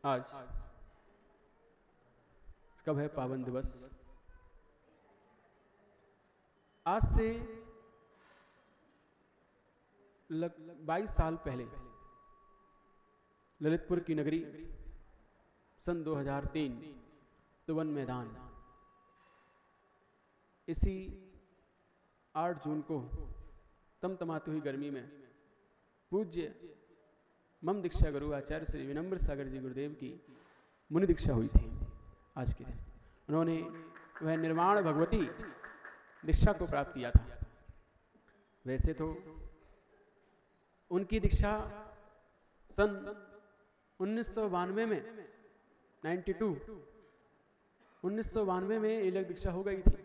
आज कब है पावन दिवस? आज से 22 साल पहले ललितपुर की नगरी सन 2003 तुवन मैदान, इसी 8 जून को तमतमाती हुई गर्मी में पूज्य मम दीक्षा गुरु आचार्य श्री विनम्र सागर जी गुरुदेव की मुनि दीक्षा हुई थी। आज के दिन उन्होंने वह निर्वाण भगवती दीक्षा को प्राप्त किया था। वैसे तो उनकी दीक्षा सन 1992 में 1992 में एलक दीक्षा हो गई थी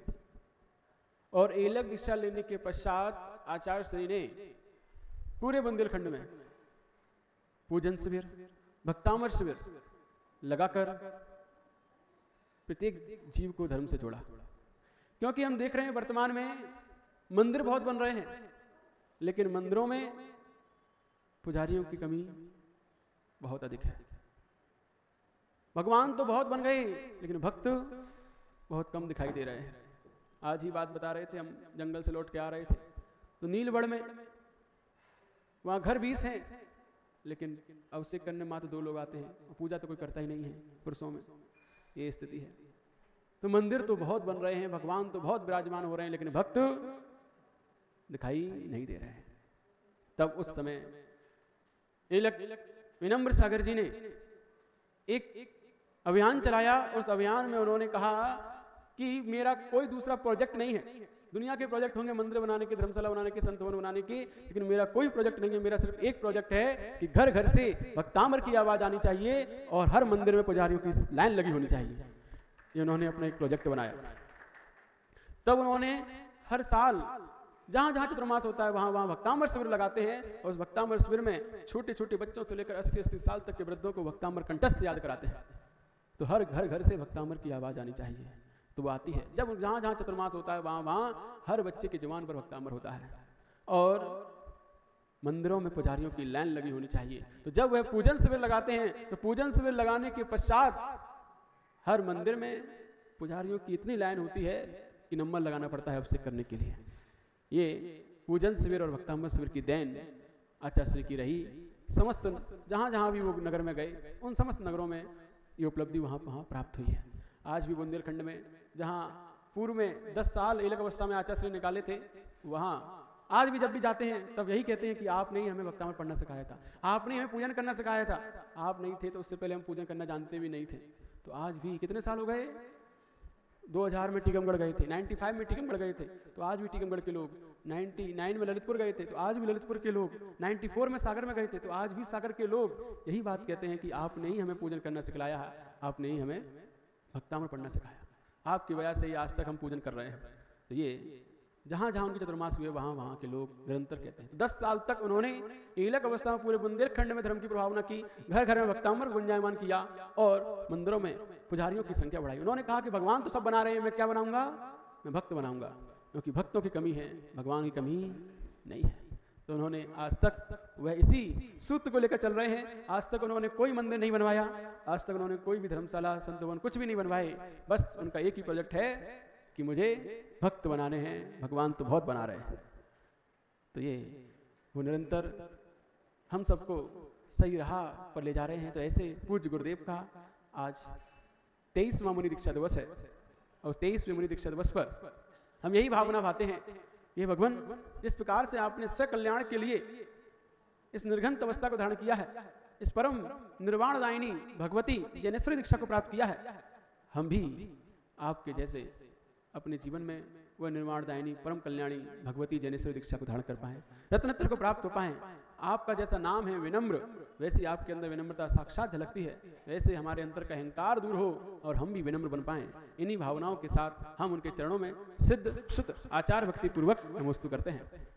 और एलक दीक्षा लेने के पश्चात आचार्य श्री ने पूरे बुंदेलखंड में पूजन शिविर, भक्तामर शिविर लगाकर प्रत्येक जीव को धर्म से जोड़ा। क्योंकि हम देख रहे हैं वर्तमान में मंदिर बहुत बन रहे हैं, लेकिन मंदिरों में पुजारियों की कमी बहुत अधिक है। भगवान तो बहुत बन गए, लेकिन भक्त बहुत कम दिखाई दे रहे हैं। आज ही बात बता रहे थे, हम जंगल से लौट के आ रहे थे तो नीलबढ़ में वहां घर 20 हैं, लेकिन अभिषेक करने मात्र 2 लोग आते हैं, पूजा तो कोई करता ही नहीं है पुरुषों में। ये स्थिति है। तो मंदिर तो बहुत बन रहे हैं, भगवान तो बहुत विराजमान हो रहे हैं, लेकिन भक्त दिखाई नहीं दे रहे हैं। तब उस समय एलक विनम्र सागर जी ने एक अभियान चलाया। उस अभियान में उन्होंने कहा कि मेरा कोई दूसरा प्रोजेक्ट नहीं है। दुनिया के प्रोजेक्ट होंगे मंदिर बनाने के, धर्मशाला बनाने के, संत भवन बनाने के, लेकिन मेरा कोई प्रोजेक्ट नहीं है। मेरा सिर्फ एक प्रोजेक्ट है कि घर घर से भक्तामर की आवाज आनी चाहिए और हर मंदिर में पुजारियों की लाइन लगी होनी चाहिए। ये उन्होंने अपना एक प्रोजेक्ट बनाया। तब उन्होंने हर साल जहां जहां चतुर्मास होता है वहां वहां भक्तामर शिविर लगाते हैं और उस भक्तामर शिविर में छोटे छोटे बच्चों से लेकर 80-80 साल तक के वृद्धों को भक्तामर कंठस्थ याद कराते हैं। तो हर घर घर से भक्तामर की आवाज आनी चाहिए, तो वो आती है। जब जहां जहां चतुर्मास होता है वहां वहां हर बच्चे की जुबान पर भक्तामर होता है और मंदिरों में पुजारियों की लाइन लगी होनी चाहिए। तो जब वह पूजन शिविर लगाते हैं तो पूजन शिविर लगाने के पश्चात हर मंदिर में पुजारियों की इतनी लाइन होती है कि नंबर लगाना पड़ता है अभिषेक करने के लिए। ये पूजन शिविर और भक्तामर शिविर की देन आचार्य श्री की रही। समस्त जहां जहां भी वो नगर में गए, उन समस्त नगरों में ये उपलब्धि वहां प्राप्त हुई है। आज भी बुंदेलखंड में जहां पूर्व में 10 साल एलक अवस्था में आचार्य श्री निकाले थे, वहां आज भी जब भी जाते हैं तब यही कहते हैं कि आपने ही हमें भक्तामर पढ़ना सिखाया था, आपने ही हमें पूजन करना सिखाया था। आप नहीं थे तो उससे पहले हम पूजन करना जानते भी नहीं थे। तो आज भी कितने साल हो गए? 2000 में टीकमगढ़ गए थे, 95 में टीकमगढ़ गए थे तो आज भी टीकमगढ़ के लोग, 99 में ललितपुर गए थे तो आज भी ललितपुर के लोग, 94 में सागर में गए थे तो आज भी सागर के लोग यही बात कहते हैं कि आपने ही हमें पूजन करना सिखाया है, आपने ही हमें भक्तामर पढ़ना सिखाया, आपकी वजह से ही आज तक हम पूजन कर रहे हैं। तो ये जहां जहां उनके चतुर्मास हुए वहां वहां के लोग निरंतर कहते हैं। 10 साल तक उन्होंने एलक अवस्था में पूरे बुंदेलखंड में धर्म की प्रभावना की, घर घर में भक्तामर गुंजायमान किया और मंदिरों में पुजारियों की संख्या बढ़ाई। उन्होंने कहा कि भगवान तो सब बना रहे हैं, मैं क्या बनाऊंगा? मैं भक्त बनाऊंगा, क्योंकि भक्तों की कमी है, भगवान की कमी नहीं है। तो उन्होंने आज तक वह इसी सूत्र को लेकर चल रहे हैं। आज तक उन्होंने कोई मंदिर नहीं बनवाया, आज तक उन्होंने कोई भी धर्मशाला, संत भवन कुछ भी नहीं बनवाए। बस उनका एक ही प्रोजेक्ट है कि मुझे भक्त बनाने हैं, भगवान तो बहुत बना रहे हैं। तो ये वो निरंतर हम सबको सही राह पर ले जा रहे हैं। तो ऐसे पूज्य गुरुदेव का आज 23वां मुनि दीक्षा दिवस है और 23वें मुनि दीक्षा दिवस पर हम यही भावना भाते हैं, ये भगवान जिस प्रकार से आपने स्वकल्याण के लिए इस निर्घंत अवस्था को धारण किया है, इस परम निर्वाण दायिनी भगवती जैनेश्वरी दीक्षा को प्राप्त किया है, हम भी आपके जैसे अपने जीवन में वह निर्वाण दायिनी परम कल्याणी भगवती जैनेश्वरी दीक्षा को धारण कर पाए, रत्नत्र को प्राप्त हो पाए। आपका जैसा नाम है विनम्र, वैसे आपके अंदर विनम्रता साक्षात झलकती है, वैसे हमारे अंदर का अहंकार दूर हो और हम भी विनम्र बन पाएं। इन्हीं भावनाओं के साथ हम उनके चरणों में सिद्ध शुद्ध आचार भक्ति पूर्वक नमोस्तु करते हैं।